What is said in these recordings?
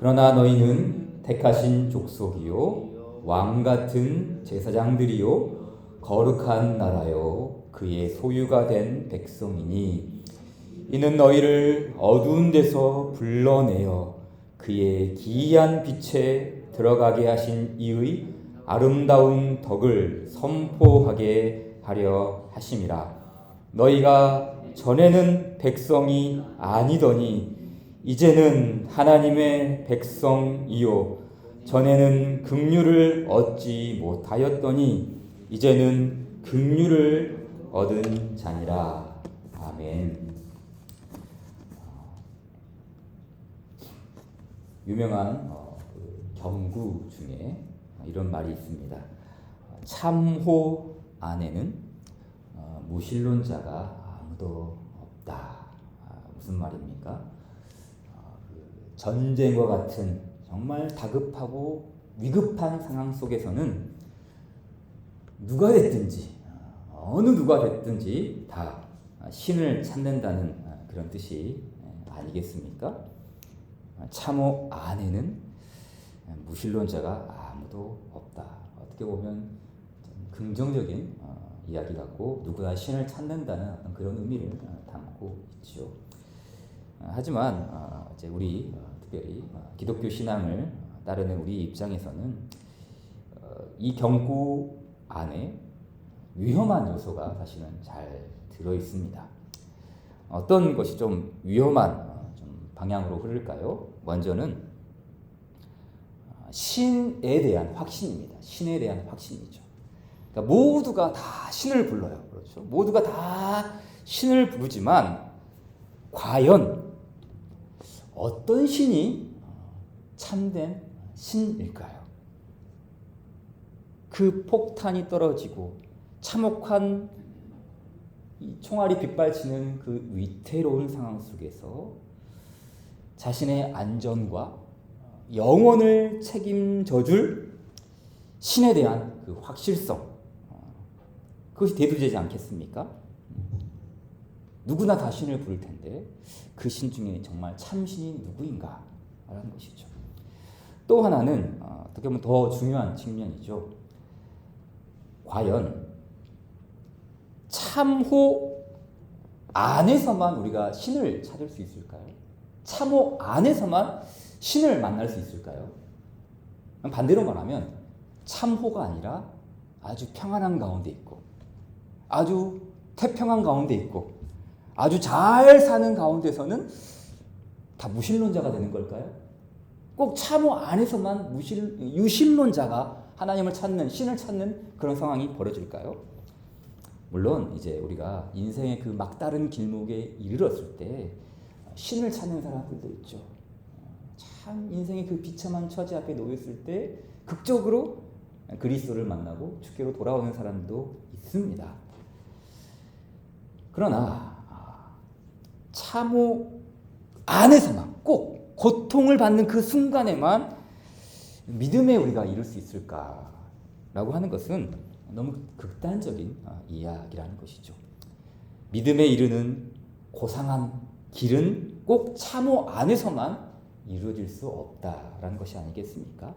그러나 너희는 택하신 족속이요 왕 같은 제사장들이요 거룩한 나라요 그의 소유가 된 백성이니 이는 너희를 어두운 데서 불러내어 그의 기이한 빛에 들어가게 하신 이의 아름다운 덕을 선포하게 하려 하심이라. 너희가 전에는 백성이 아니더니 이제는 하나님의 백성이요 전에는 긍휼을 얻지 못하였더니 이제는 긍휼을 얻은 자니라. 아멘. 유명한 경구 중에 이런 말이 있습니다. 참호 안에는 무신론자가 아무도 없다. 무슨 말입니까? 전쟁과 같은 정말 다급하고 위급한 상황 속에서는 누가 됐든지 어느 누가 됐든지 다 신을 찾는다는 그런 뜻이 아니겠습니까? 참호 안에는 무신론자가 아무도 없다. 어떻게 보면 긍정적인 이야기 같고 누구나 신을 찾는다는 어떤 그런 의미를 담고 있죠. 하지만 이제 우리 특별히 기독교 신앙을 따르는 우리 입장에서는 이 경구 안에 위험한 요소가 사실은 잘 들어 있습니다. 어떤 것이 좀 위험한 좀 방향으로 흐를까요? 먼저는 신에 대한 확신입니다. 신에 대한 확신이죠. 그러니까 모두가 다 신을 불러요. 그렇죠? 모두가 다 신을 부르지만 과연 어떤 신이 참된 신일까요? 그 폭탄이 떨어지고 참혹한 이 총알이 빗발치는 그 위태로운 상황 속에서 자신의 안전과 영원을 책임져줄 신에 대한 그 확실성, 그것이 대두되지 않겠습니까? 누구나 다 신을 부를 텐데 그 신 중에 정말 참신이 누구인가 라는 것이죠. 또 하나는 어떻게 보면 더 중요한 측면이죠. 과연 참호 안에서만 우리가 신을 찾을 수 있을까요? 참호 안에서만 신을 만날 수 있을까요? 반대로 말하면 참호가 아니라 아주 평안한 가운데 있고 아주 태평한 가운데 있고 아주 잘 사는 가운데서는 다 무신론자가 되는 걸까요? 꼭 참호 안에서만 유신론자가 하나님을 찾는, 신을 찾는 그런 상황이 벌어질까요? 물론 이제 우리가 인생의 그 막다른 길목에 이르렀을 때 신을 찾는 사람들도 있죠. 참 인생의 그 비참한 처지 앞에 놓였을 때 극적으로 그리스도를 만나고 주께로 돌아오는 사람도 있습니다. 그러나 참호 안에서만 꼭 고통을 받는 그 순간에만 믿음에 우리가 이룰 수 있을까라고 하는 것은 너무 극단적인 이야기라는 것이죠. 믿음에 이르는 고상한 길은 꼭 참호 안에서만 이루어질 수 없다라는 것이 아니겠습니까?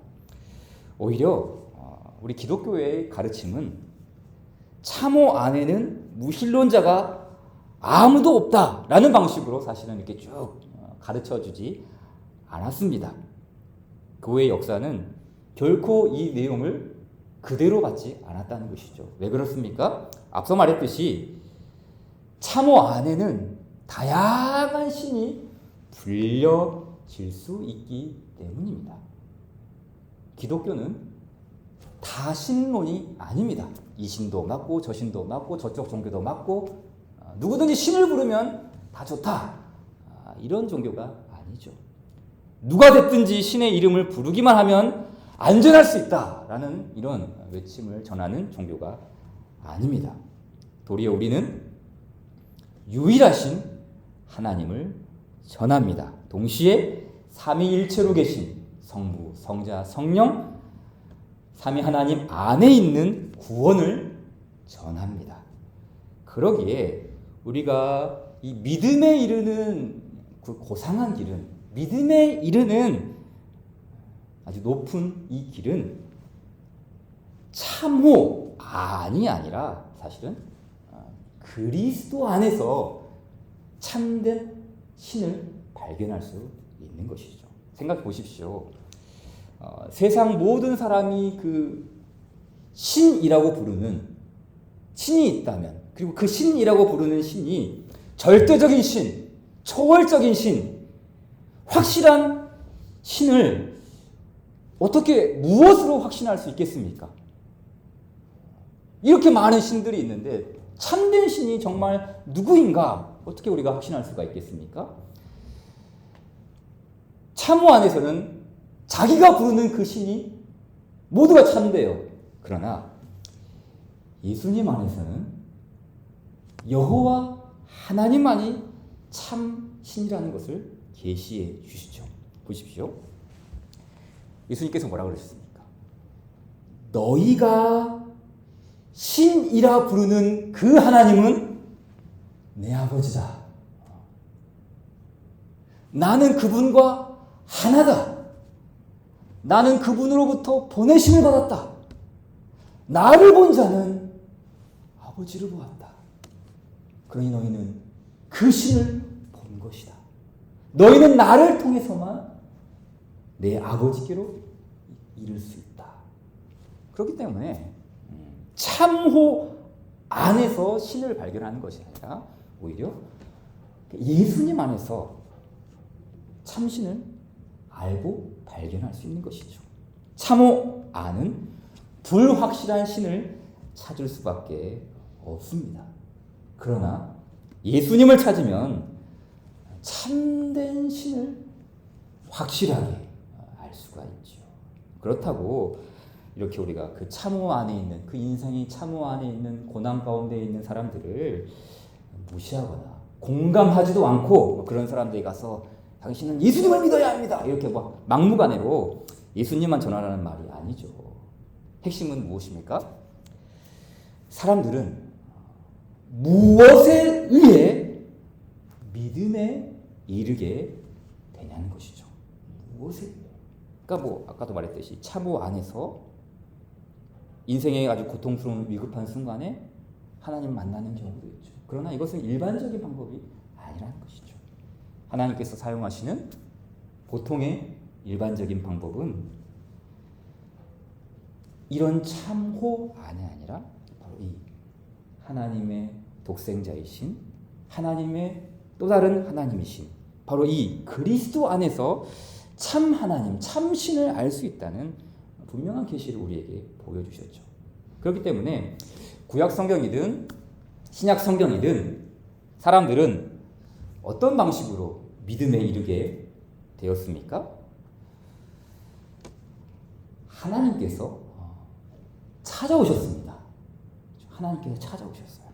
오히려 우리 기독교의 가르침은 참호 안에는 무신론자가 아무도 없다라는 방식으로 사실은 이렇게 쭉 가르쳐주지 않았습니다. 교회의 역사는 결코 이 내용을 그대로 받지 않았다는 것이죠. 왜 그렇습니까? 앞서 말했듯이 참호 안에는 다양한 신이 불려질 수 있기 때문입니다. 기독교는 다신론이 아닙니다. 이 신도 맞고 저 신도 맞고 저쪽 종교도 맞고 누구든지 신을 부르면 다 좋다. 이런 종교가 아니죠. 누가 됐든지 신의 이름을 부르기만 하면 안전할 수 있다라는 이런 외침을 전하는 종교가 아닙니다. 도리어 우리는 유일하신 하나님을 전합니다. 동시에 삼위일체로 계신 성부, 성자, 성령 삼위 하나님 안에 있는 구원을 전합니다. 그러기에 우리가 이 믿음에 이르는 그 고상한 길은, 믿음에 이르는 아주 높은 이 길은 참호 안이 아니라 사실은 그리스도 안에서 참된 신을 발견할 수 있는 것이죠. 생각해 보십시오. 세상 모든 사람이 그 신이라고 부르는 신이 있다면, 그리고 그 신이라고 부르는 신이 절대적인 신, 초월적인 신, 확실한 신을 어떻게 무엇으로 확신할 수 있겠습니까? 이렇게 많은 신들이 있는데 참된 신이 정말 누구인가 어떻게 우리가 확신할 수가 있겠습니까? 참호 안에서는 자기가 부르는 그 신이 모두가 참돼요. 그러나 예수님 안에서는 여호와 하나님만이 참 신이라는 것을 계시해 주시죠. 보십시오. 예수님께서 뭐라고 그러셨습니까? 너희가 신이라 부르는 그 하나님은 내 아버지다. 나는 그분과 하나다. 나는 그분으로부터 보내심을 받았다. 나를 본 자는 아버지를 보았다. 그러니 너희는 그 신을 본 것이다. 너희는 나를 통해서만 내 아버지께로 이를 수 있다. 그렇기 때문에 참호 안에서 신을 발견하는 것이 아니라 오히려 예수님 안에서 참신을 알고 발견할 수 있는 것이죠. 참호 안은 불확실한 신을 찾을 수밖에 없습니다. 그러나 예수님을 찾으면 참된 신을 확실하게 알 수가 있죠. 그렇다고 이렇게 우리가 그 참호 안에 있는, 그 인생이 참호 안에 있는 고난 가운데 있는 사람들을 무시하거나 공감하지도 않고 그런 사람들이 가서 당신은 예수님을 믿어야 합니다 이렇게 막 막무가내로 예수님만 전하라는 말이 아니죠. 핵심은 무엇입니까? 사람들은 무엇에 의해 믿음에 이르게 되냐는 것이죠. 무엇에 의해? 그러니까 뭐 아까도 말했듯이 참호 안에서 인생의 아주 고통스러운 위급한 순간에 하나님 만나는 경우도 있죠. 그러나 이것은 일반적인 방법이 아니라는 것이죠. 하나님께서 사용하시는 보통의 일반적인 방법은 이런 참호 안이 아니라 바로 이 하나님의 독생자이신 하나님의 또 다른 하나님이신 바로 이 그리스도 안에서 참 하나님, 참 신을 알 수 있다는 분명한 계시를 우리에게 보여주셨죠. 그렇기 때문에 구약 성경이든 신약 성경이든 사람들은 어떤 방식으로 믿음에 이르게 되었습니까? 하나님께서 찾아오셨습니다. 하나님께서 찾아오셨어요.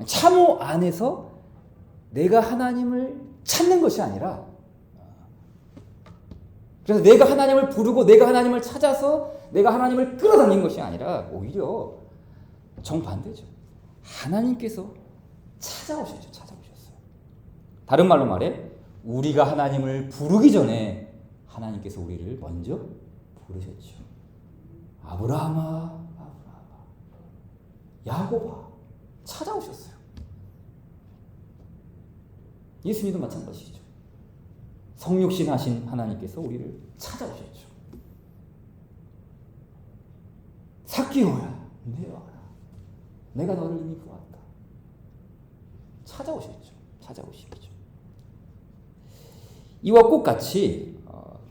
참호 안에서 내가 하나님을 찾는 것이 아니라, 그래서 내가 하나님을 부르고 내가 하나님을 찾아서 내가 하나님을 끌어당긴 것이 아니라 오히려 정반대죠. 하나님께서 찾아오셨죠. 찾아오셨어요. 다른 말로 말해 우리가 하나님을 부르기 전에 하나님께서 우리를 먼저 부르셨죠. 아브라함아, 아브라함아, 야곱아, 찾아오셨어요. 예수님도 마찬가지죠. 성육신 하신 하나님께서 우리를 찾아오셨죠. 삭개오야, 내와라. 내가 너를 이미 보았다. 찾아오셨죠. 찾아오시죠. 이와 똑같이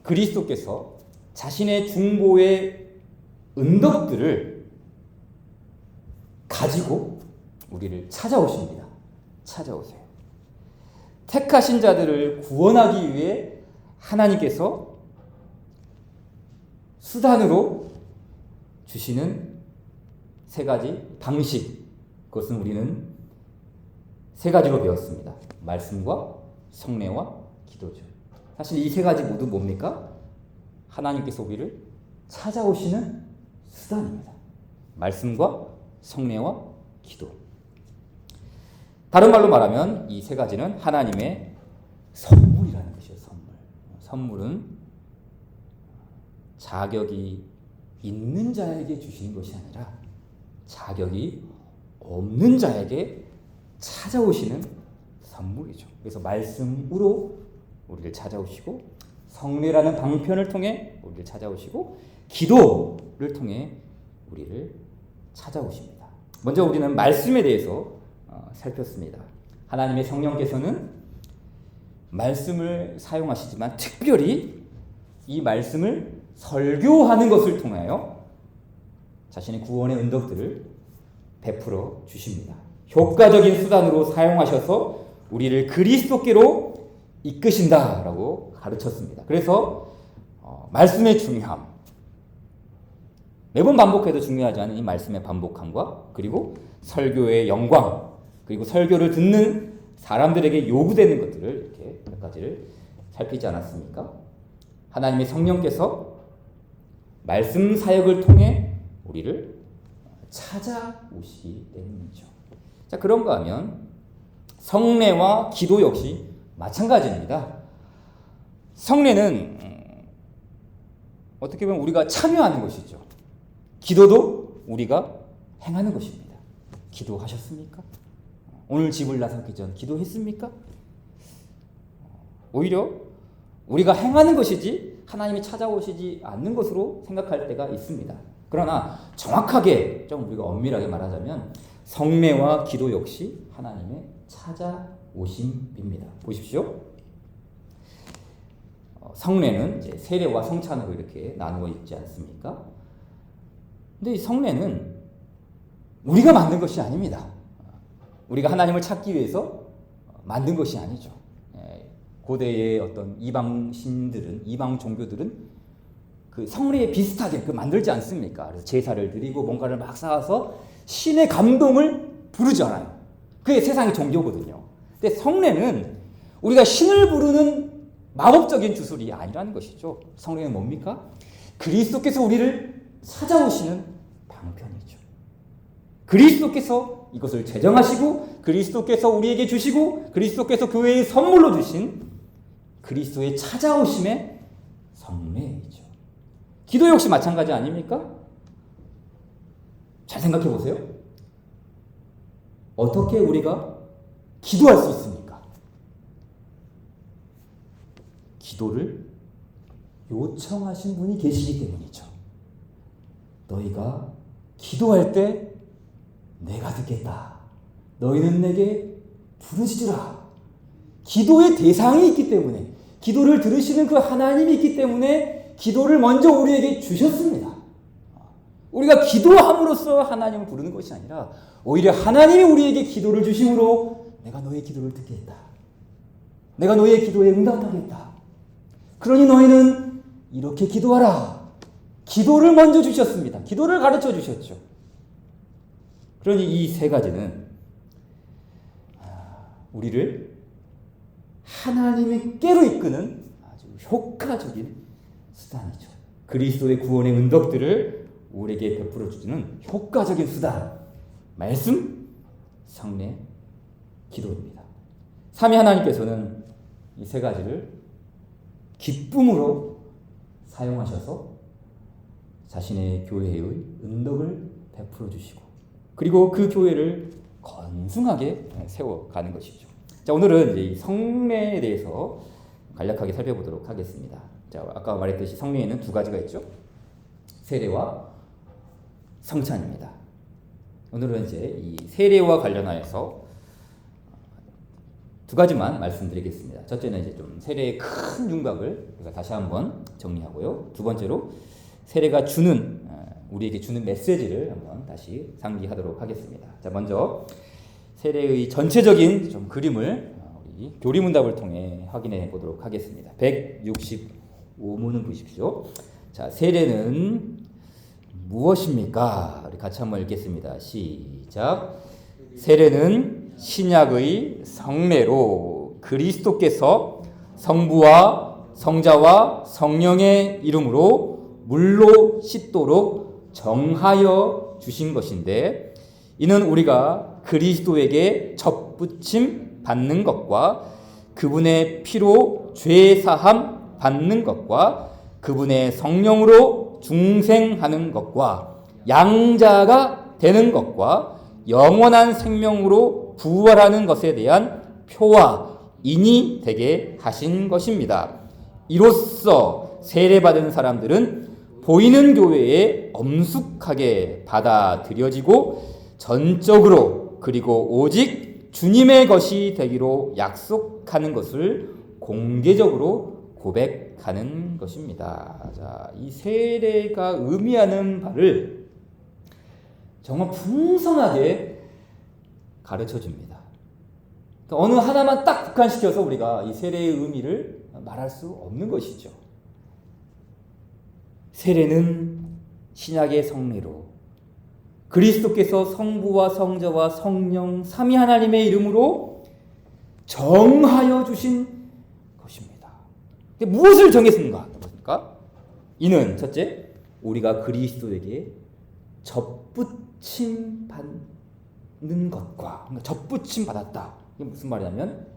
그리스도께서 자신의 중보의 은덕들을 가지고 우리를 찾아오십니다. 찾아오세요. 택하신 자들을 구원하기 위해 하나님께서 수단으로 주시는 세 가지 방식, 그것은 우리는 세 가지로 배웠습니다. 말씀과 성례와 기도죠. 사실 이 세 가지 모두 뭡니까? 하나님께서 우리를 찾아오시는 수단입니다. 말씀과 성례와 기도. 다른 말로 말하면 이 세 가지는 하나님의 선물이라는 것이에요. 선물. 선물은 자격이 있는 자에게 주시는 것이 아니라 자격이 없는 자에게 찾아오시는 선물이죠. 그래서 말씀으로 우리를 찾아오시고, 성례라는 방편을 통해 우리를 찾아오시고, 기도를 통해 우리를 찾아오십니다. 먼저 우리는 말씀에 대해서 살폈습니다. 하나님의 성령께서는 말씀을 사용하시지만 특별히 이 말씀을 설교하는 것을 통하여 자신의 구원의 은덕들을 베풀어 주십니다. 효과적인 수단으로 사용하셔서 우리를 그리스도께로 이끄신다라고 가르쳤습니다. 그래서 말씀의 중요함, 매번 반복해도 중요하지 않은 이 말씀의 반복함과 그리고 설교의 영광, 그리고 설교를 듣는 사람들에게 요구되는 것들을 이렇게 몇 가지를 살피지 않았습니까? 하나님의 성령께서 말씀 사역을 통해 우리를 찾아오시기 때문이죠. 자, 그런가 하면 성례와 기도 역시 마찬가지입니다. 성례는 어떻게 보면 우리가 참여하는 것이죠. 기도도 우리가 행하는 것입니다. 기도하셨습니까? 오늘 집을 나서기 전 기도했습니까? 오히려 우리가 행하는 것이지 하나님이 찾아오시지 않는 것으로 생각할 때가 있습니다. 그러나 정확하게 좀 우리가 엄밀하게 말하자면 성례와 기도 역시 하나님의 찾아오심입니다. 보십시오. 성례는 이제 세례와 성찬으로 이렇게 나누어 있지 않습니까? 근데 이 성례는 우리가 만든 것이 아닙니다. 우리가 하나님을 찾기 위해서 만든 것이 아니죠. 고대의 어떤 이방 신들은, 이방 종교들은 그 성례에 비슷하게 만들지 않습니까? 그래서 제사를 드리고 뭔가를 막 쌓아서 신의 감동을 부르지 않아요. 그게 세상의 종교거든요. 근데 성례는 우리가 신을 부르는 마법적인 주술이 아니라는 것이죠. 성례는 뭡니까? 그리스도께서 우리를 찾아오시는 방편이죠. 그리스도께서 이것을 제정하시고, 그리스도께서 우리에게 주시고, 그리스도께서 교회에 선물로 주신 그리스도의 찾아오심의 성례이죠. 기도 역시 마찬가지 아닙니까? 잘 생각해 보세요. 어떻게 우리가 기도할 수 있습니까? 기도를 요청하신 분이 계시기 때문이죠. 너희가 기도할 때 내가 듣겠다. 너희는 내게 부르짖으라. 기도의 대상이 있기 때문에, 기도를 들으시는 그 하나님이 있기 때문에 기도를 먼저 우리에게 주셨습니다. 우리가 기도함으로써 하나님을 부르는 것이 아니라 오히려 하나님이 우리에게 기도를 주심으로 내가 너의 기도를 듣겠다. 내가 너의 기도에 응답하겠다. 그러니 너희는 이렇게 기도하라. 기도를 먼저 주셨습니다. 기도를 가르쳐 주셨죠. 그러니 이 세 가지는 우리를 하나님께로 이끄는 아주 효과적인 수단이죠. 그리스도의 구원의 은덕들을 우리에게 베풀어 주는 효과적인 수단, 말씀, 성례, 기도입니다. 삼위 하나님께서는 이 세 가지를 기쁨으로 사용하셔서 자신의 교회의 은덕을 베풀어 주시고, 그리고 그 교회를 건승하게 세워가는 것이죠. 자, 오늘은 이제 이 성례에 대해서 간략하게 살펴보도록 하겠습니다. 자, 아까 말했듯이 성례에는 두 가지가 있죠. 세례와 성찬입니다. 오늘은 이제 이 세례와 관련하여서 두 가지만 말씀드리겠습니다. 첫째는 이제 좀 세례의 큰 윤곽을 우리가 다시 한번 정리하고요. 두 번째로 세례가 우리에게 주는 메시지를 한번 다시 상기하도록 하겠습니다. 자, 먼저 세례의 전체적인 좀 그림을 우리 교리문답을 통해 확인해 보도록 하겠습니다. 165문은 보십시오. 자, 세례는 무엇입니까? 우리 같이 한번 읽겠습니다. 시작. 세례는 신약의 성례로 그리스도께서 성부와 성자와 성령의 이름으로 물로 씻도록 정하여 주신 것인데, 이는 우리가 그리스도에게 접붙임 받는 것과 그분의 피로 죄 사함 받는 것과 그분의 성령으로 중생하는 것과 양자가 되는 것과 영원한 생명으로 부활하는 것에 대한 표와 인이 되게 하신 것입니다. 이로써 세례받은 사람들은 보이는 교회에 엄숙하게 받아들여지고 전적으로 그리고 오직 주님의 것이 되기로 약속하는 것을 공개적으로 고백하는 것입니다. 자, 이 세례가 의미하는 바를 정말 풍성하게 가르쳐 줍니다. 그러니까 어느 하나만 딱 국한시켜서 우리가 이 세례의 의미를 말할 수 없는 것이죠. 세례는 신약의 성례로 그리스도께서 성부와 성자와 성령 삼위 하나님의 이름으로 정하여 주신 것입니다. 무엇을 정했습니까? 이는 첫째, 우리가 그리스도에게 접붙임 받는 것과, 접붙임 받았다. 이게 무슨 말이냐면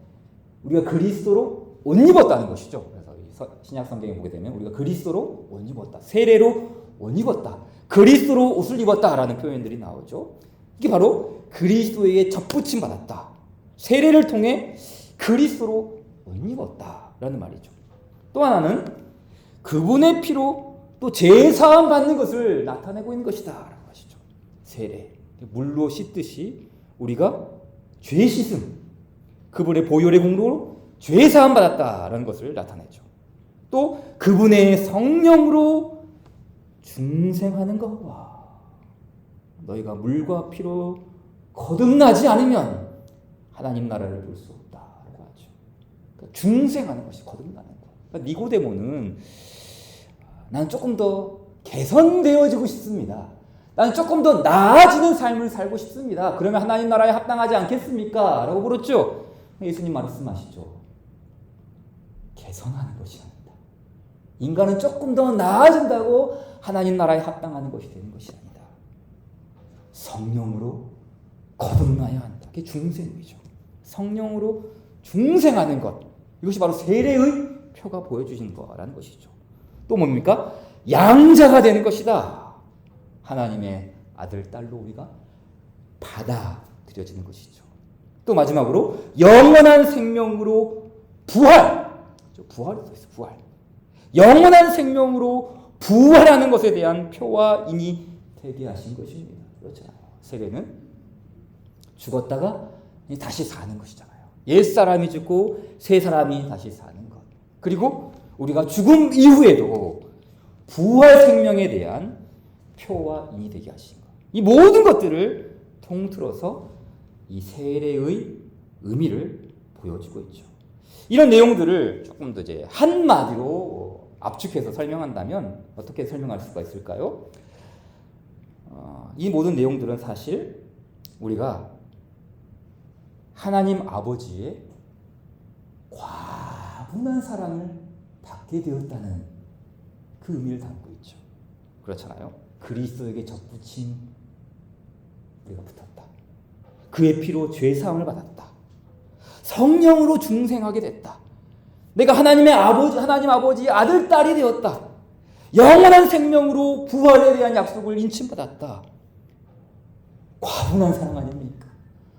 우리가 그리스도로 옷 입었다는 것이죠. 그래서 신약 성경에 보게 되면 우리가 그리스도로 옷 입었다, 세례로 옷 입었다, 그리스도로 옷을 입었다라는 표현들이 나오죠. 이게 바로 그리스도에게 접붙임 받았다, 세례를 통해 그리스도로 옷 입었다라는 말이죠. 또 하나는 그분의 피로 또 제사함 받는 것을 나타내고 있는 것이다 라는 것이죠. 세례, 물로 씻듯이 우리가 죄 씻음, 그분의 보혈의 공로로 죄사함 받았다라는 것을 나타내죠. 또 그분의 성령으로 중생하는 것과, 너희가 물과 피로 거듭나지 않으면 하나님 나라를 볼 수 없다라고 하죠. 그러니까 중생하는 것이 거듭나는 것. 그러니까 니고데모는 나는 조금 더 개선되어지고 싶습니다. 나는 조금 더 나아지는 삶을 살고 싶습니다. 그러면 하나님 나라에 합당하지 않겠습니까? 라고 물었죠. 예수님 말씀하시죠. 개선하는 것이 아니다. 인간은 조금 더 나아진다고 하나님 나라에 합당하는 것이 되는 것이 아니다. 성령으로 거듭나야 한다. 그게 중생이죠. 성령으로 중생하는 것. 이것이 바로 세례의 표가 보여주신 거라는 것이죠. 또 뭡니까? 양자가 되는 것이다. 하나님의 아들, 딸로 우리가 받아들여지는 것이죠. 또 마지막으로 영원한 생명으로 부활. 부활이 또 있어, 부활. 영원한 생명으로 부활하는 것에 대한 표와 인이 되게 하신 것입니다. 그렇잖아요. 세례는 죽었다가 다시 사는 것이잖아요. 옛 사람이 죽고 새 사람이 다시 사는 것. 그리고 우리가 죽음 이후에도 부활 생명에 대한 표와 인이 되게 하신 것. 이 모든 것들을 통틀어서 이 세례의 의미를 보여주고 있죠. 이런 내용들을 조금 더 이제 한마디로 압축해서 설명한다면 어떻게 설명할 수가 있을까요? 이 모든 내용들은 사실 우리가 하나님 아버지의 과분한 사랑을 받게 되었다는 그 의미를 담고 있죠. 그렇잖아요. 그리스도에게 접붙임 우리가 붙었다. 그의 피로 죄사함을 받았다. 성령으로 중생하게 됐다. 내가 하나님 아버지 아들, 딸이 되었다. 영원한 생명으로 부활에 대한 약속을 인침받았다. 과분한 사랑 아닙니까?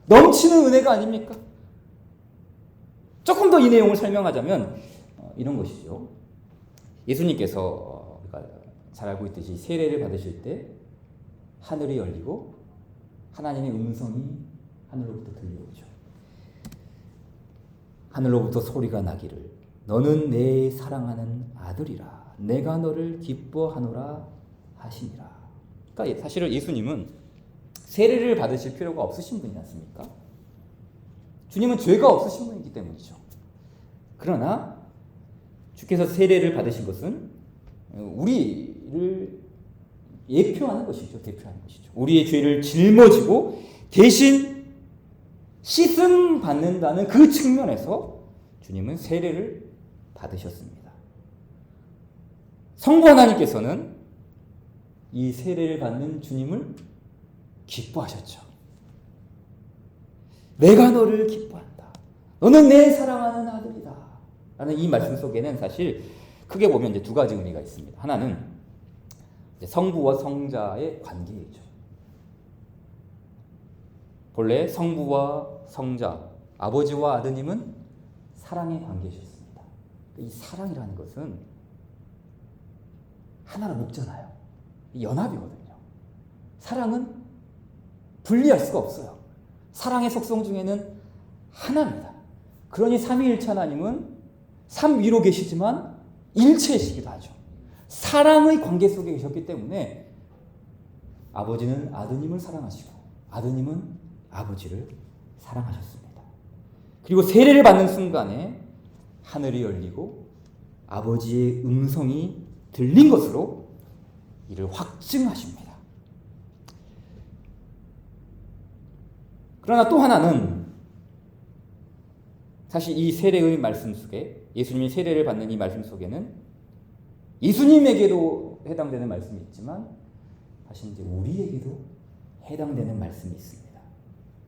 넘치는 은혜가 아닙니까? 조금 더 이 내용을 설명하자면 이런 것이죠. 예수님께서 우리가 잘 알고 있듯이 세례를 받으실 때 하늘이 열리고 하나님의 음성이 하늘로부터 들려오죠. 하늘로부터 소리가 나기를 너는 내 사랑하는 아들이라 내가 너를 기뻐하노라 하시니라. 그러니까 사실은 예수님은 세례를 받으실 필요가 없으신 분이지 않습니까? 주님은 죄가 없으신 분이기 때문이죠. 그러나 주께서 세례를 받으신 것은 우리를 예표하는 것이죠. 대표하는 것이죠. 우리의 죄를 짊어지고 대신 씻음 받는다는 그 측면에서 주님은 세례를 받으셨습니다. 성부 하나님께서는 이 세례를 받는 주님을 기뻐하셨죠. 내가 너를 기뻐한다. 너는 내 사랑하는 아들이다. 라는 이 말씀 속에는 사실 크게 보면 이제 두 가지 의미가 있습니다. 하나는 이제 성부와 성자의 관계이죠. 본래 성부와 성자, 아버지와 아드님은 사랑의 관계이셨습니다. 이 사랑이라는 것은 하나로 묶잖아요. 연합이거든요. 사랑은 분리할 수가 없어요. 사랑의 속성 중에는 하나입니다. 그러니 삼위일체 하나님은 삼위로 계시지만 일체이시기도 하죠. 사랑의 관계 속에 계셨기 때문에 아버지는 아드님을 사랑하시고 아드님은 아버지를 사랑하셨습니다. 그리고 세례를 받는 순간에 하늘이 열리고 아버지의 음성이 들린 것으로 이를 확증하십니다. 그러나 또 하나는 사실 이 세례의 말씀 속에 예수님이 세례를 받는 이 말씀 속에는 예수님에게도 해당되는 말씀이 있지만 사실 이제 우리에게도 해당되는 말씀이 있습니다.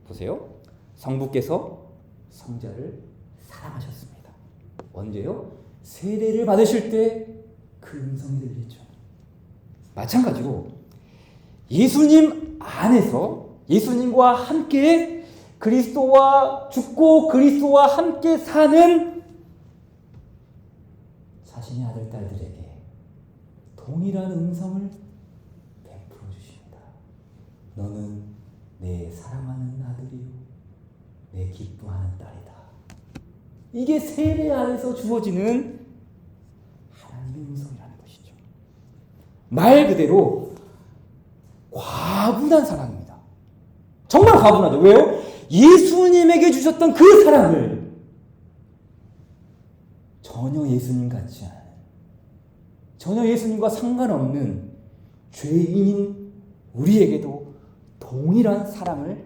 보세요. 성부께서 성자를 사랑하셨습니다. 언제요? 세례를 받으실 때 그 음성이 들리죠. 마찬가지로 예수님 안에서 예수님과 함께 그리스도와 죽고 그리스도와 함께 사는 자신의 아들, 딸들에게 동일한 음성을 베풀어 주십니다. 너는 내 사랑하는 아들이요 내 기뻐하는 딸이다. 이게 세례 안에서 주어지는 하나님의 음성이라는 것이죠. 말 그대로 과분한 사랑입니다. 정말 과분하죠. 왜요? 예수님에게 주셨던 그 사랑을 전혀 예수님 같지 않은, 전혀 예수님과 상관없는 죄인인 우리에게도 동일한 사랑을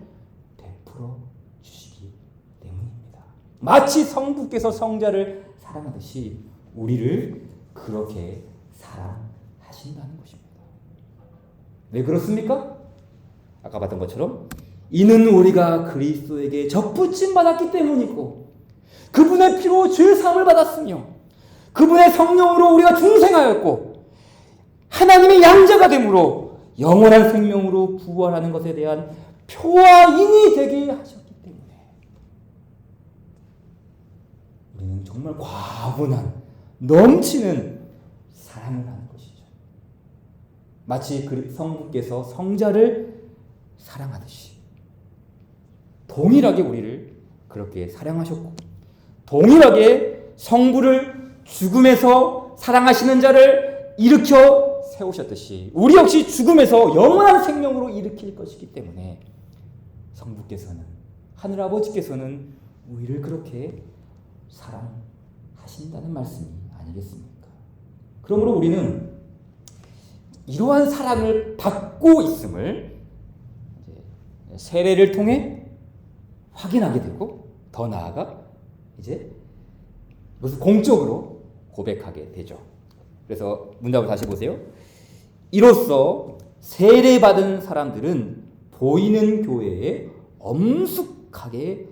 베풀어 주시기 때문입니다. 마치 성부께서 성자를 사랑하듯이 우리를 그렇게 사랑하신다는 것입니다. 왜 그렇습니까? 아까 봤던 것처럼 이는 우리가 그리스도에게 접붙임 받았기 때문이고 그분의 피로 죄 사함을 받았으며 그분의 성령으로 우리가 중생하였고 하나님의 양자가 되므로 영원한 생명으로 부활하는 것에 대한 표와 인이 되게 하셨기 때문에 우리는 정말 과분한 넘치는 사랑을 하는 것이죠. 마치 성부께서 성자를 사랑하듯이 동일하게 우리를 그렇게 사랑하셨고 동일하게 성부를 죽음에서 사랑하시는 자를 일으켜 세우셨듯이 우리 역시 죽음에서 영원한 생명으로 일으킬 것이기 때문에 성부께서는 하늘아버지께서는 우리를 그렇게 사랑하신다는 말씀이 아니겠습니까? 그러므로 우리는 이러한 사랑을 받고 있음을 세례를 통해 확인하게 되고 더 나아가 이제 무슨 공적으로 고백하게 되죠. 그래서 문답을 다시 보세요. 이로써 세례받은 사람들은 보이는 교회에 엄숙하게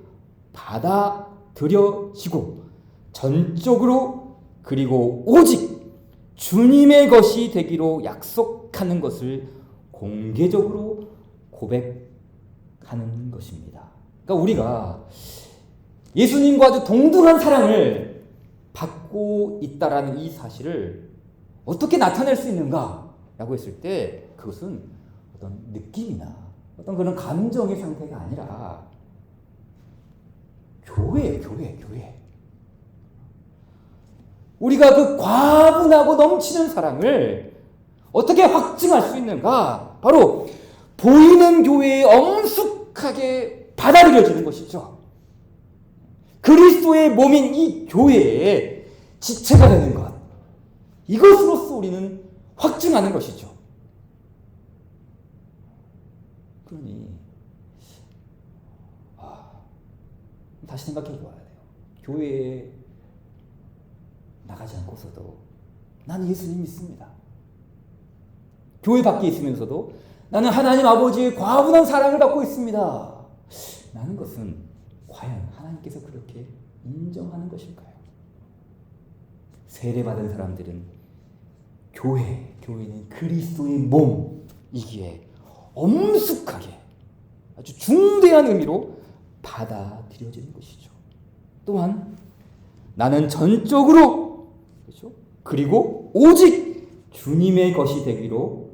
받아들여지고 전적으로 그리고 오직 주님의 것이 되기로 약속하는 것을 공개적으로 고백하는 것입니다. 그러니까 우리가 예수님과 아주 동등한 사랑을 받고 있다라는 이 사실을 어떻게 나타낼 수 있는가라고 했을 때 그것은 어떤 느낌이나 어떤 그런 감정의 상태가 아니라 교회예요. 교회. 우리가 그 과분하고 넘치는 사랑을 어떻게 확증할 수 있는가? 바로 보이는 교회에 엄숙하게 받아들여지는 것이죠. 그리스도의 몸인 이 교회에 지체가 되는 것. 이것으로서 우리는 확증하는 것이죠. 그러니 다시 생각해 보아야 돼요. 교회에 나가지 않고서도 나는 예수님 믿습니다. 교회 밖에 있으면서도 나는 하나님 아버지의 과분한 사랑을 받고 있습니다. 라는 것은 과연 하나님께서 그렇게 인정하는 것일까요? 세례받은 사람들은 교회는 그리스도의 몸이기에 엄숙하게 아주 중대한 의미로 받아들여지는 것이죠. 또한 나는 전적으로, 그렇죠? 그리고 오직 주님의 것이 되기로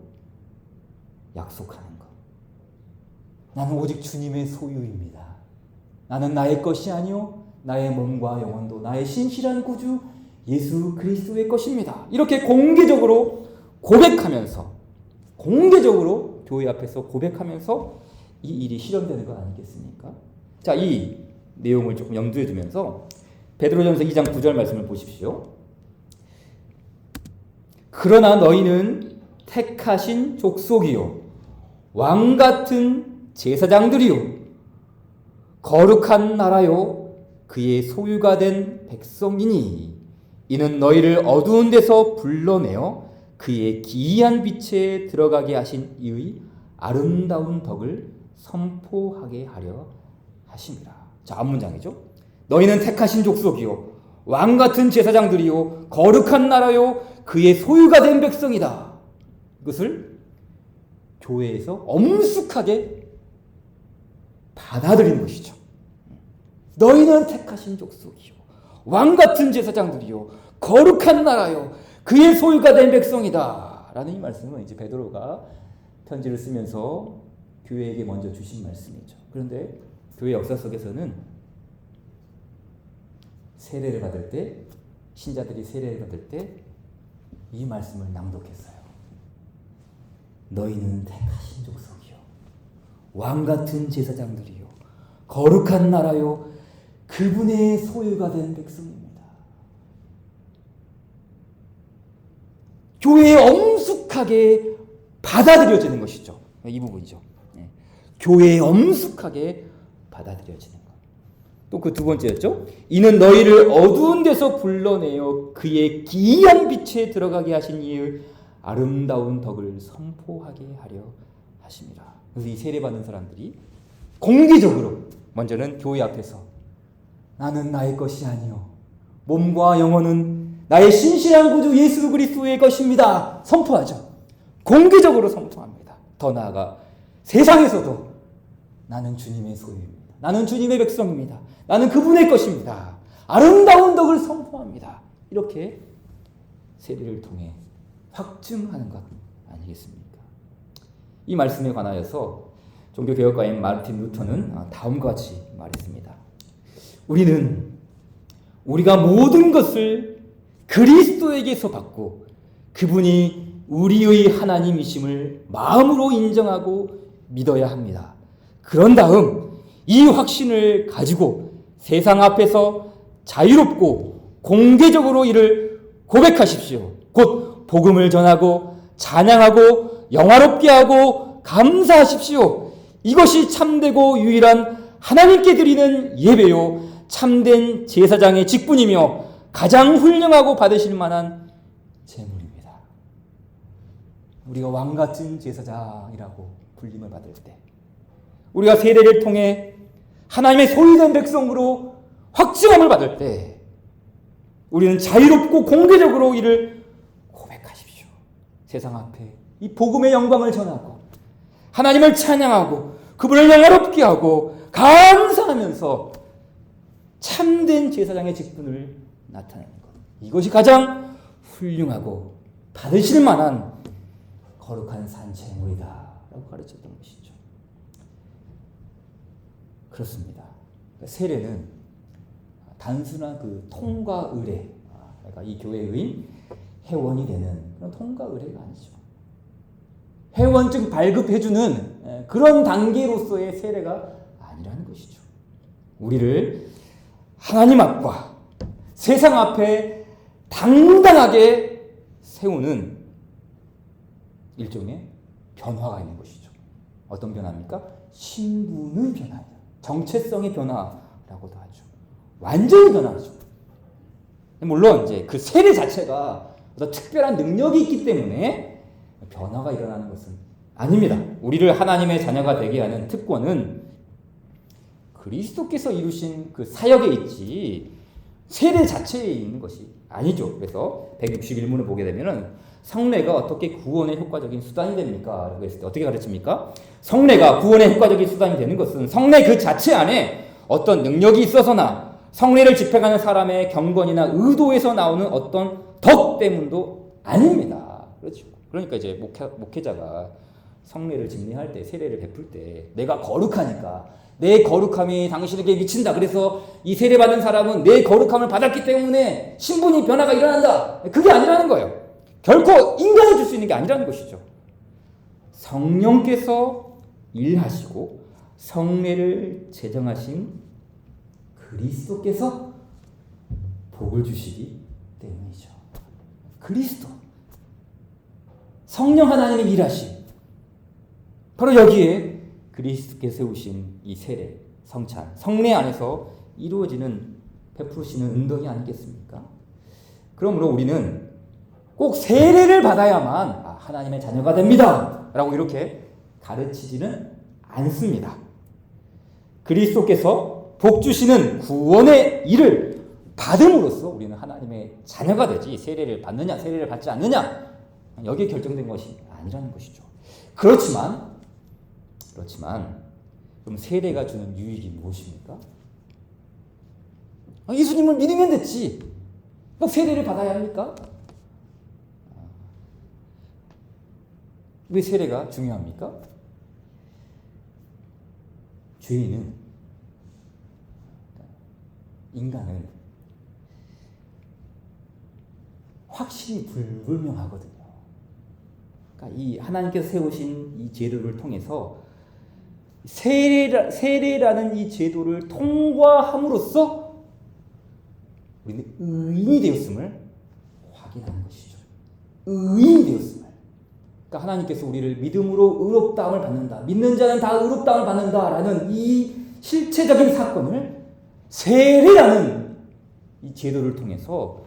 약속하는 것. 나는 오직 주님의 소유입니다. 나는 나의 것이 아니요 나의 몸과 영혼도 나의 신실한 구주 예수 그리스도의 것입니다. 이렇게 공개적으로 고백하면서, 공개적으로 교회 앞에서 고백하면서 이 일이 실현되는 것 아니겠습니까? 자, 이 내용을 조금 염두에 두면서 베드로전서 2장 9절 말씀을 보십시오. 그러나 너희는 택하신 족속이요 왕같은 제사장들이요 거룩한 나라요 그의 소유가 된 백성이니 이는 너희를 어두운 데서 불러내어 그의 기이한 빛에 들어가게 하신 이의 아름다운 덕을 선포하게 하려 하심이라. 자, 앞문장이죠. 너희는 택하신 족속이요 왕같은 제사장들이요 거룩한 나라요 그의 소유가 된 백성이다. 이것을 교회에서 엄숙하게 받아들이는 것이죠. 너희는 택하신 족속이요 왕같은 제사장들이요 거룩한 나라요 그의 소유가 된 백성이다 라는 이 말씀은 이제 베드로가 편지를 쓰면서 교회에게 먼저 주신 말씀이죠. 그런데 교회 역사 속에서는 세례를 받을 때, 신자들이 세례를 받을 때 이 말씀을 낭독했어요. 너희는 택하신 족속이요 왕같은 제사장들이요 거룩한 나라요 그분의 소유가 된 백성입니다. 교회에 엄숙하게 받아들여지는 것이죠. 이 부분이죠. 교회에 엄숙하게 받아들여지는 것. 또 그 두 번째였죠. 이는 너희를 어두운 데서 불러내어 그의 기이한 빛에 들어가게 하신 이의 아름다운 덕을 선포하게 하려 하심이라. 그래서 이 세례받는 사람들이 공개적으로 먼저는 교회 앞에서 나는 나의 것이 아니요 몸과 영혼은 나의 신실한 구주 예수 그리스도의 것입니다. 선포하죠. 공개적으로 선포합니다. 더 나아가 세상에서도 나는 주님의 소유입니다. 나는 주님의 백성입니다. 나는 그분의 것입니다. 아름다운 덕을 선포합니다. 이렇게 세례를 통해 확증하는 것 아니겠습니까? 이 말씀에 관하여서 종교개혁가인 마르틴 루터는 다음과 같이 말했습니다. 우리는 우리가 모든 것을 그리스도에게서 받고 그분이 우리의 하나님이심을 마음으로 인정하고 믿어야 합니다. 그런 다음 이 확신을 가지고 세상 앞에서 자유롭고 공개적으로 이를 고백하십시오. 곧 복음을 전하고 찬양하고 영화롭게 하고 감사하십시오. 이것이 참되고 유일한 하나님께 드리는 예배요 참된 제사장의 직분이며 가장 훌륭하고 받으실 만한 제물입니다. 우리가 왕같은 제사장이라고 불림을 받을 때, 우리가 세례를 통해 하나님의 소유된 백성으로 확증함을 받을 때 우리는 자유롭고 공개적으로 이를 고백하십시오. 세상 앞에 이 복음의 영광을 전하고 하나님을 찬양하고 그분을 영화롭게 하고 감사하면서 참된 제사장의 직분을 나타내는 것. 이것이 가장 훌륭하고 받으실 만한 거룩한 산제물이다 라고 가르쳤던 것이죠. 그렇습니다. 세례는 단순한 그 통과 의례, 그러니까 이 교회의 회원이 되는 그런 통과 의례가 아니죠. 회원증 발급해주는 그런 단계로서의 세례가 아니라는 것이죠. 우리를 하나님 앞과 세상 앞에 당당하게 세우는 일종의 변화가 있는 것이죠. 어떤 변화입니까? 신분의 변화예요. 정체성의 변화라고도 하죠. 완전히 변화죠. 물론 이제 그 세례 자체가 어떤 특별한 능력이 있기 때문에 변화가 일어나는 것은 아닙니다. 우리를 하나님의 자녀가 되게 하는 특권은 그리스도께서 이루신 그 사역에 있지 세례 자체에 있는 것이 아니죠. 그래서 161문을 보게 되면은 성례가 어떻게 구원의 효과적인 수단이 됩니까? 라고 했을 때 어떻게 가르칩니까? 성례가 구원의 효과적인 수단이 되는 것은 성례 그 자체 안에 어떤 능력이 있어서나 성례를 집행하는 사람의 경건이나 의도에서 나오는 어떤 덕 때문도 아닙니다. 그렇죠. 그러니까 이제 목회자가 성례를 집례할 때, 세례를 베풀 때 내가 거룩하니까 내 거룩함이 당신에게 미친다. 그래서 이 세례받은 사람은 내 거룩함을 받았기 때문에 신분이 변화가 일어난다. 그게 아니라는 거예요. 결코 인간이 줄 수 있는 게 아니라는 것이죠. 성령께서 일하시고 성례를 제정하신 그리스도께서 복을 주시기 때문이죠. 그리스도, 성령 하나님의 일하심, 바로 여기에 그리스도께서 세우신 이 세례, 성찬, 성례 안에서 이루어지는 베푸시는 운동이 아니겠습니까? 그러므로 우리는 꼭 세례를 받아야만 하나님의 자녀가 됩니다 라고 이렇게 가르치지는 않습니다. 그리스도께서 복 주시는 구원의 일을 받음으로써 우리는 하나님의 자녀가 되지, 세례를 받느냐 세례를 받지 않느냐 여기에 결정된 것이 아니라는 것이죠. 그렇지만 그럼 세례가 주는 유익이 무엇입니까? 예수님을 믿으면 됐지, 꼭 세례를 받아야 합니까? 왜 세례가 중요합니까? 인간은 확신이 불분명하거든요. 그러니까 이 하나님께서 세우신 이 제도를 통해서 세례라는 이 제도를 통과함으로써 우리는 의인이 되었음을 확인하는 것이죠. 의인이 되었음을. 그러니까 하나님께서 우리를 믿음으로 의롭다함을 받는다, 믿는 자는 다 의롭다함을 받는다라는 이 실체적인 사건을 세례라는 이 제도를 통해서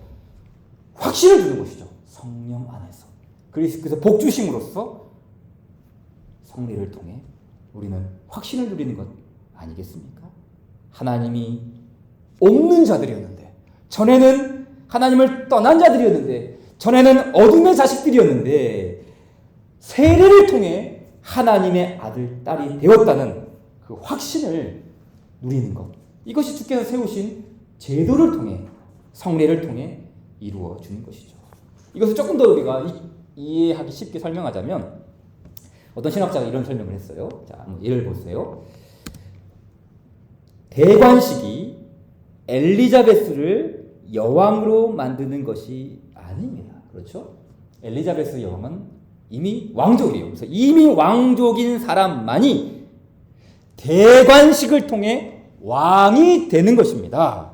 확신을 주는 것이죠. 성령 안에서. 그래서 복 주심으로써 성례를 통해 우리는 확신을 누리는 것 아니겠습니까? 하나님이 없는 자들이었는데, 전에는 하나님을 떠난 자들이었는데, 전에는 어둠의 자식들이었는데 세례를 통해 하나님의 아들, 딸이 되었다는 그 확신을 누리는 것, 이것이 주께서 세우신 제도를 통해, 성례를 통해 이루어 주는 것이죠. 이것을 조금 더 우리가 이해하기 쉽게 설명하자면 어떤 신학자가 이런 설명을 했어요. 자, 한번 예를 보세요. 대관식이 엘리자베스를 여왕으로 만드는 것이 아닙니다. 그렇죠? 엘리자베스 여왕은 이미 왕족이에요. 그래서 이미 왕족인 사람만이 대관식을 통해 왕이 되는 것입니다.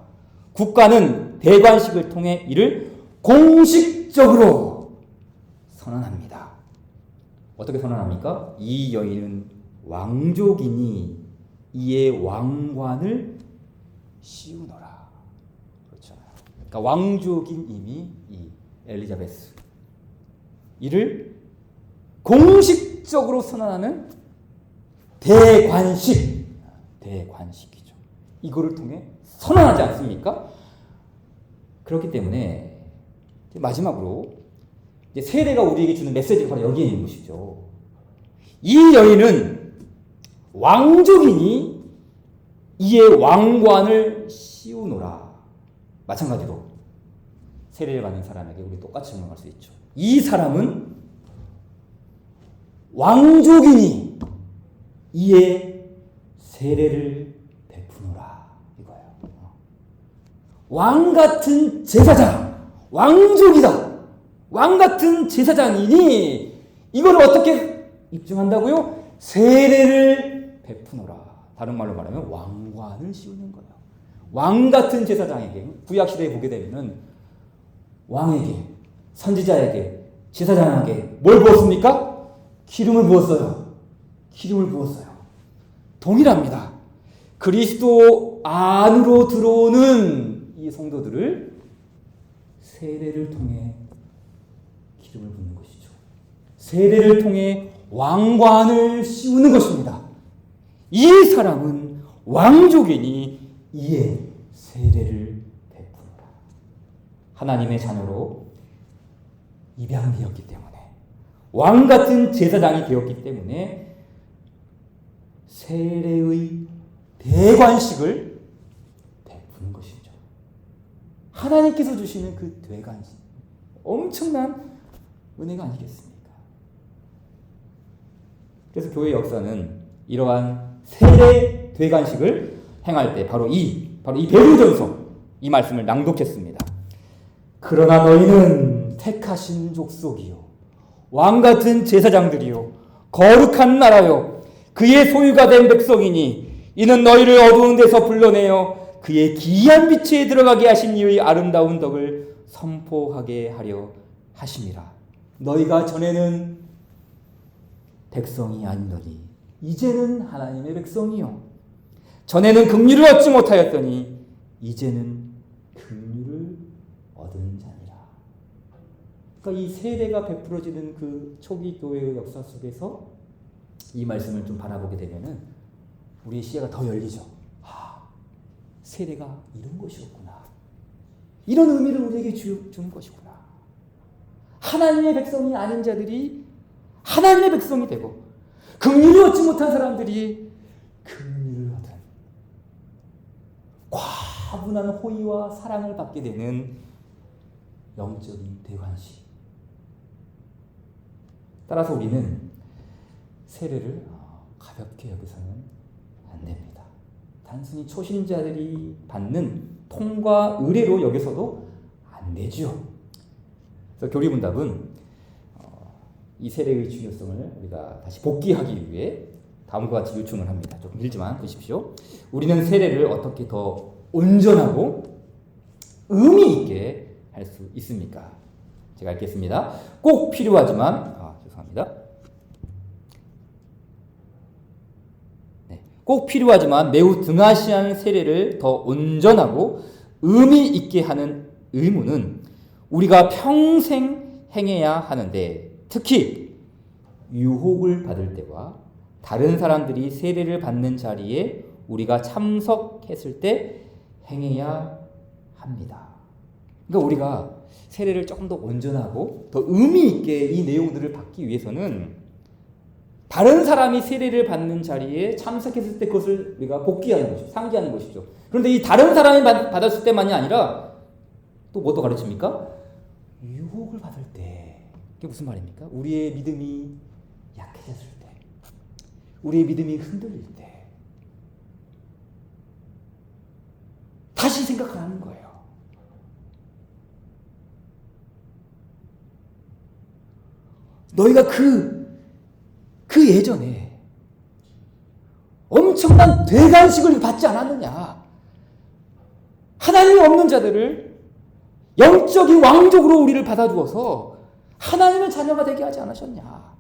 국가는 대관식을 통해 이를 공식적으로 선언합니다. 어떻게 선언합니까? 이 여인은 왕족이니 이의 왕관을 씌우노라. 그렇죠. 그러니까 왕족인 이미 이 엘리자베스, 이를 공식적으로 선언하는 대관식이죠. 이거를 통해 선언하지 않습니까? 그렇기 때문에 마지막으로 이제 세례가 우리에게 주는 메시지가 바로 여기에 있는 것이죠. 이 여인은 왕족이니 이의 왕관을 씌우노라. 마찬가지로 세례를 받는 사람에게 우리 똑같이 적용할 수 있죠. 이 사람은 왕족이니 이의 세례를 베푸노라 이거예요. 왕 같은 제사장, 왕족이다, 왕 같은 제사장이니 이걸 어떻게 입증한다고요? 세례를 베푸노라. 다른 말로 말하면 왕관을 씌우는 거예요. 왕 같은 제사장에게, 구약 시대에 보게 되면은 왕에게, 선지자에게, 제사장에게 뭘 부었습니까? 기름을 부었어요. 기름을 부었어요. 동일합니다. 그리스도 안으로 들어오는 이 성도들을 세례를 통해 기름을 붓는 것이죠. 세례를 통해 왕관을 씌우는 것입니다. 이 사람은 왕족이니 이에 세례를 베푸노라. 하나님의 자녀로 입양되었기 때문에, 왕같은 제사장이 되었기 때문에 세례의 대관식을 베푸는 것이죠. 하나님께서 주시는 그 대관식, 엄청난 은혜가 아니겠습니까? 그래서 교회 역사는 이러한 세례 대관식을 행할 때 바로 이 베드로전서 이 말씀을 낭독했습니다. 그러나 너희는 택하신 족속이요 왕같은 제사장들이요 거룩한 나라요 그의 소유가 된 백성이니 이는 너희를 어두운 데서 불러내어 그의 기이한 빛에 들어가게 하신 이의 아름다운 덕을 선포하게 하려 하심이라. 너희가 전에는 백성이 아니더니 이제는 하나님의 백성이요 전에는 긍휼을 얻지 못하였더니 이제는 긍휼을 얻은 자니라. 그러니까 이 세례가 베풀어지는 그 초기 교회의 역사 속에서 이 말씀을 좀 바라보게 되면은 우리의 시야가 더 열리죠. 세례가 이런 것이었구나. 이런 의미를 우리에게 주는 것이구나. 하나님의 백성이 아닌 자들이 하나님의 백성이 되고 긍휼을 얻지 못한 사람들이 긍휼을 얻은 과분한 호의와 사랑을 받게 되는 영적인 대관식. 따라서 우리는 세례를 가볍게 여기서는 안 됩니다. 단순히 초신자들이 받는 통과 의례로 여기서도 안 되죠. 그래서 교리문답은 이 세례의 중요성을 우리가 다시 복기하기 위해 다음과 같이 요청을 합니다. 조금 길지만 보십시오. 우리는 세례를 어떻게 더 온전하고 의미 있게 할 수 있습니까? 제가 읽겠습니다. 꼭 필요하지만 죄송합니다. 꼭 필요하지만 매우 등하시한 세례를 더 온전하고 의미 있게 하는 의무는 우리가 평생 행해야 하는데, 특히 유혹을 받을 때와 다른 사람들이 세례를 받는 자리에 우리가 참석했을 때 행해야 합니다. 그러니까 우리가 세례를 조금 더 온전하고 더 의미 있게 이 내용들을 받기 위해서는 다른 사람이 세례를 받는 자리에 참석했을 때 그것을 우리가 복기하는 것이죠. 상기하는 것이죠. 그런데 이 다른 사람이 받았을 때만이 아니라 또 뭐 더 가르칩니까? 유혹을 받을 때. 이게 무슨 말입니까? 우리의 믿음이 약해졌을 때, 우리의 믿음이 흔들릴 때 다시 생각하는 거예요. 너희가 그 예전에 엄청난 대관식을 받지 않았느냐? 하나님이 없는 자들을 영적인 왕족으로 우리를 받아주어서 하나님의 자녀가 되게 하지 않으셨냐?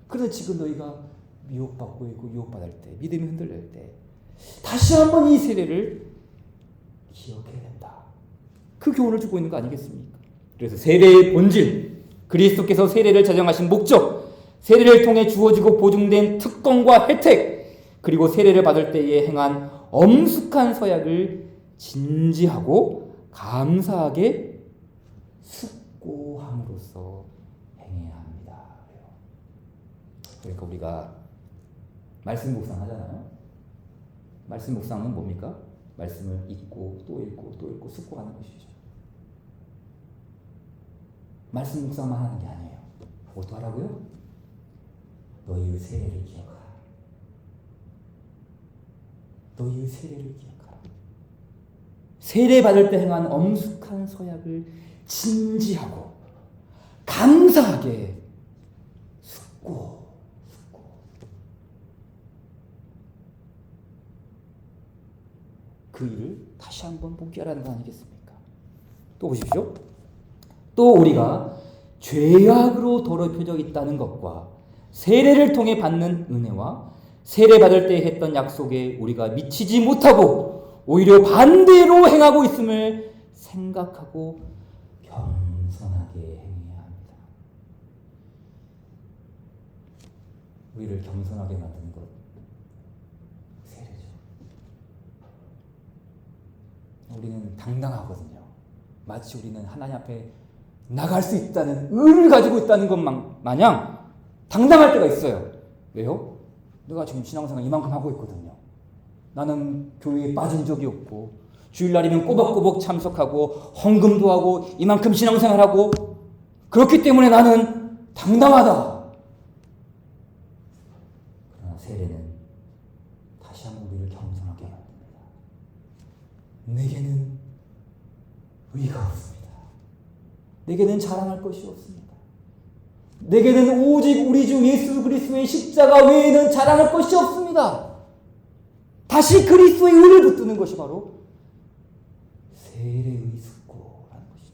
그런데 지금 너희가 미혹받고 있고 유혹받을 때, 믿음이 흔들릴 때 다시 한번 이 세례를 기억해야 된다. 그 교훈을 주고 있는 거 아니겠습니까? 그래서 세례의 본질, 그리스도께서 세례를 제정하신 목적, 세례를 통해 주어지고 보증된 특권과 혜택, 그리고 세례를 받을 때에 행한 엄숙한 서약을 진지하고 감사하게 숙고함으로써 행해야 합니다. 그러니까 우리가 말씀 묵상 하잖아요. 말씀 묵상은 뭡니까? 말씀을 읽고 또 읽고 또 읽고 숙고하는 것이죠. 말씀 묵상만 하는 게 아니에요. 뭐또 하라고요? 너희의 세례를 기억하라. 너희의 세례를 기억하라. 세례 받을 때 행한 엄숙한 서약을 진지하고 감사하게 숙고. 그 일을 다시 한번 복귀하라는 거 아니겠습니까? 또 보십시오. 또 우리가 죄악으로 더럽혀져 있다는 것과 세례를 통해 받는 은혜와 세례 받을 때 했던 약속에 우리가 미치지 못하고 오히려 반대로 행하고 있음을 생각하고 겸손하게 행해야 합니다. 우리를 겸손하게 만드는 것, 세례죠. 우리는 당당하거든요. 마치 우리는 하나님 앞에 나갈 수 있다는 의를 가지고 있다는 것 마냥 당당할 때가 있어요. 왜요? 내가 지금 신앙생활 이만큼 하고 있거든요. 나는 교회에 빠진 적이 없고 주일날이면 꼬박꼬박 참석하고 헌금도 하고 이만큼 신앙생활하고 그렇기 때문에 나는 당당하다. 그러나 세례는 다시 한번 우리를 겸손하게 만듭니다. 내게는 의가 없습니다. 내게는 자랑할 것이 없습니다. 내게는 오직 우리 주 예수 그리스도의 십자가 외에는 자랑할 것이 없습니다. 다시 그리스도의 의를 붙드는 것이 바로 세례의 숙고라는 것이죠.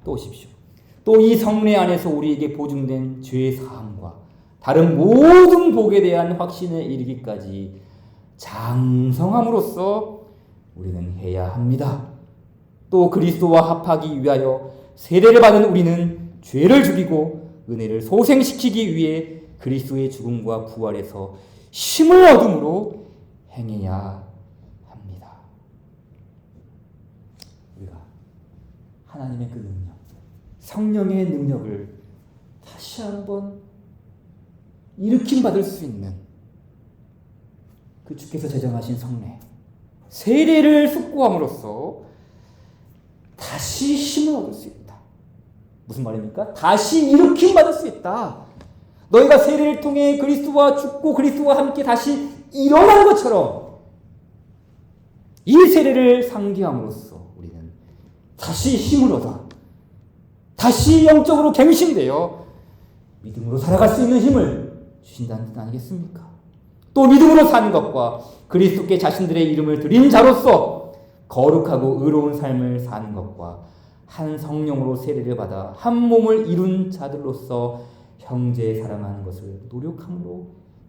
또 오십시오. 또 이 성례 안에서 우리에게 보증된 죄 사함과 다른 모든 복에 대한 확신에 이르기까지 장성함으로써 우리는 해야 합니다. 또 그리스도와 합하기 위하여 세례를 받은 우리는 죄를 죽이고 은혜를 소생시키기 위해 그리스도의 죽음과 부활에서 힘을 얻음으로 행해야 합니다. 우리가 하나님의 그 능력, 성령의 능력을 다시 한번 일으킴 받을 수 있는 그 주께서 제정하신 성례, 세례를 숙고함으로써 다시 힘을 얻을 수 있다. 무슨 말입니까? 다시 일으킴 받을 수 있다. 너희가 세례를 통해 그리스도와 죽고 그리스도와 함께 다시 일어난 것처럼 이 세례를 상기함으로써 우리는 다시 힘을 얻어 다시 영적으로 갱신되어 믿음으로 살아갈 수 있는 힘을 주신다는 뜻 아니겠습니까? 또 믿음으로 사는 것과 그리스도께 자신들의 이름을 드린 자로서 거룩하고 의로운 삶을 사는 것과 한 성령으로 세례를 받아 한 몸을 이룬 자들로서 형제 사랑하는 것을 노력함으로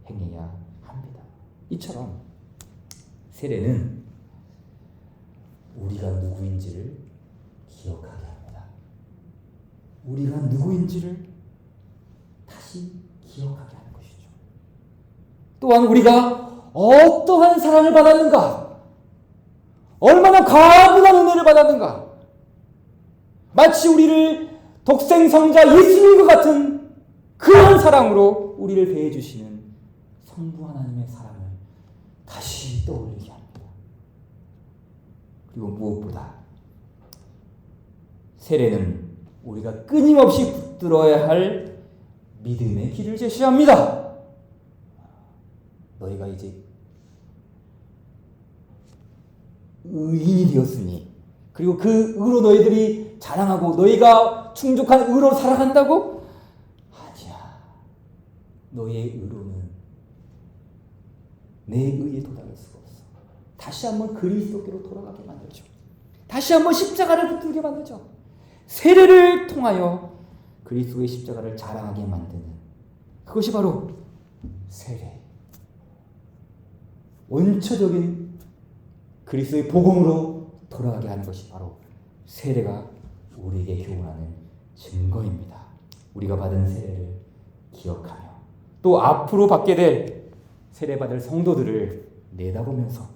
행해야 합니다. 이처럼 세례는 우리가 누구인지를 기억하게 합니다. 우리가 누구인지를 다시 기억하게 하는 것이죠. 또한 우리가 어떠한 사랑을 받았는가, 얼마나 과분한 은혜를 받았는가, 마치 우리를 독생성자 예수님과 같은 그런 사랑으로 우리를 대해주시는 성부 하나님의 사랑을 다시 떠올리게 합니다. 그리고 무엇보다 세례는 우리가 끊임없이 붙들어야 할 믿음의 길을 제시합니다. 너희가 이제 의인이 되었으니, 그리고 그 의로 너희들이 자랑하고 너희가 충족한 의로 살아간다고? 아니야. 너희의 의로는 내 의에 도달할 수가 없어. 다시 한번 그리스도께로 돌아가게 만들죠. 다시 한번 십자가를 붙들게 만들죠. 세례를 통하여 그리스도의 십자가를 자랑하게 만드는 그것이 바로 세례. 원초적인 그리스도의 복음으로 돌아가게 하는 것이 바로 세례가 우리에게 교훈하는 증거입니다. 우리가 받은 세례를 기억하며 또 앞으로 받게 될 세례받을 성도들을 내다보면서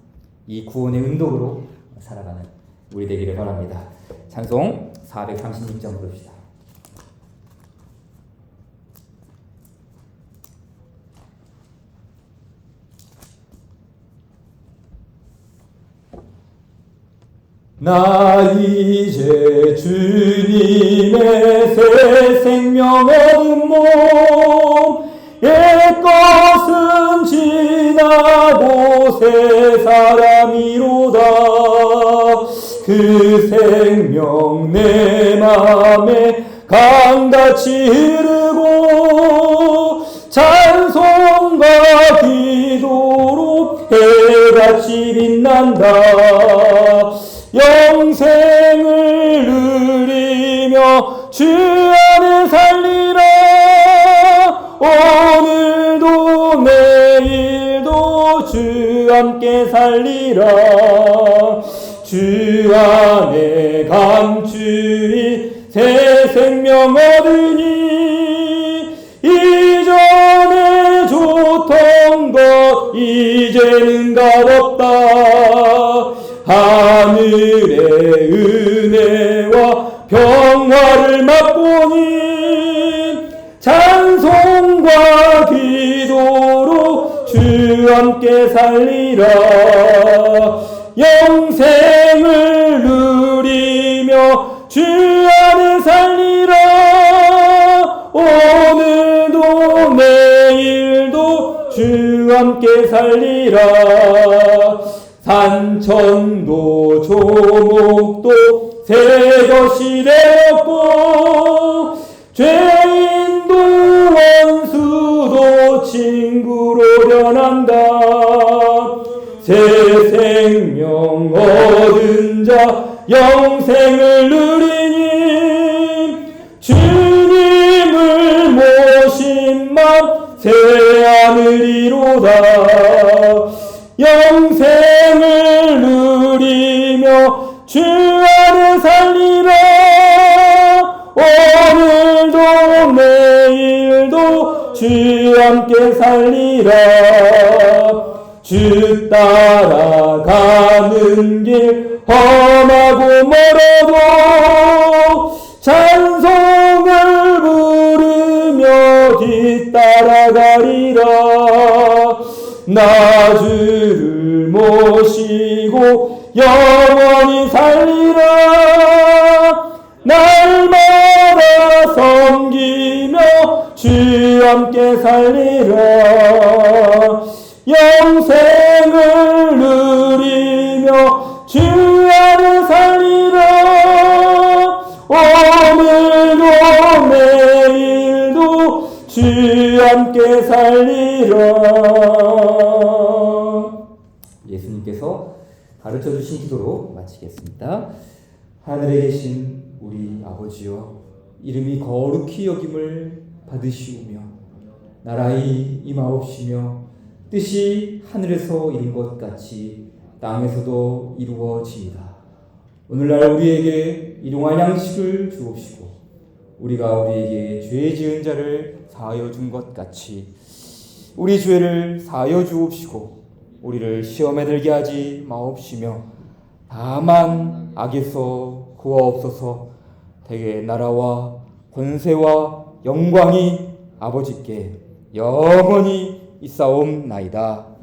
이 구원의 은덕으로 살아가는 우리 되기를 바랍니다. 찬송 436장 부릅시다. 나 이제 주님의 새 생명 얻은 몸, 옛 것은 지나고 새 사람이로다. 그 생명 내 맘에 강같이 흐르고 찬송과 기도로 해같이 빛난다. 영생을 누리며 주 안에 살리라. 오늘도 내일도 주 함께 살리라. 주 안에 감추인 새 생명 얻으니 이전에 좋던 것 이제는 값없다. 하늘의 은혜와 평화를 맛보니 찬송과 기도로 주 함께 살리라. 영생을 누리며 주 안에 살리라. 오늘도 내일도 주 함께 살리라. 산천도 조목도 새 것이 되었고 죄인도 원수도 친구로 변한다. 새 생명 얻은 자 영생을 누리니 주님을 모신 맘 새 하늘이로다. 영생을 누리며 주 안에 살리라. 오늘도 내일도 주 함께 살리라. 주 따라가는 길 험하고 멀어도 찬송을 부르며 뒤따라가리라. 나 주를 모시고 영원히 살리라. 날마다 섬기며 주 함께 살리라. 영생을 누리며 주 안에 살리라. 오늘도 내일도 주 함께 살리라. 예수님께서 가르쳐 주신 기도로 마치겠습니다. 하늘에 계신 우리 아버지여, 이름이 거룩히 여김을 받으시오며 나라의 임하옵시며 뜻이 하늘에서 이룬 것 같이 땅에서도 이루어지이다. 오늘날 우리에게 일용할 양식을 주옵시고 우리가 우리에게 죄 지은 자를 사하여 준 것 같이 우리 죄를 사하여 주옵시고 우리를 시험에 들게 하지 마옵시며 다만 악에서 구하옵소서. 대개 나라와 권세와 영광이 아버지께 영원히 있사옵나이다.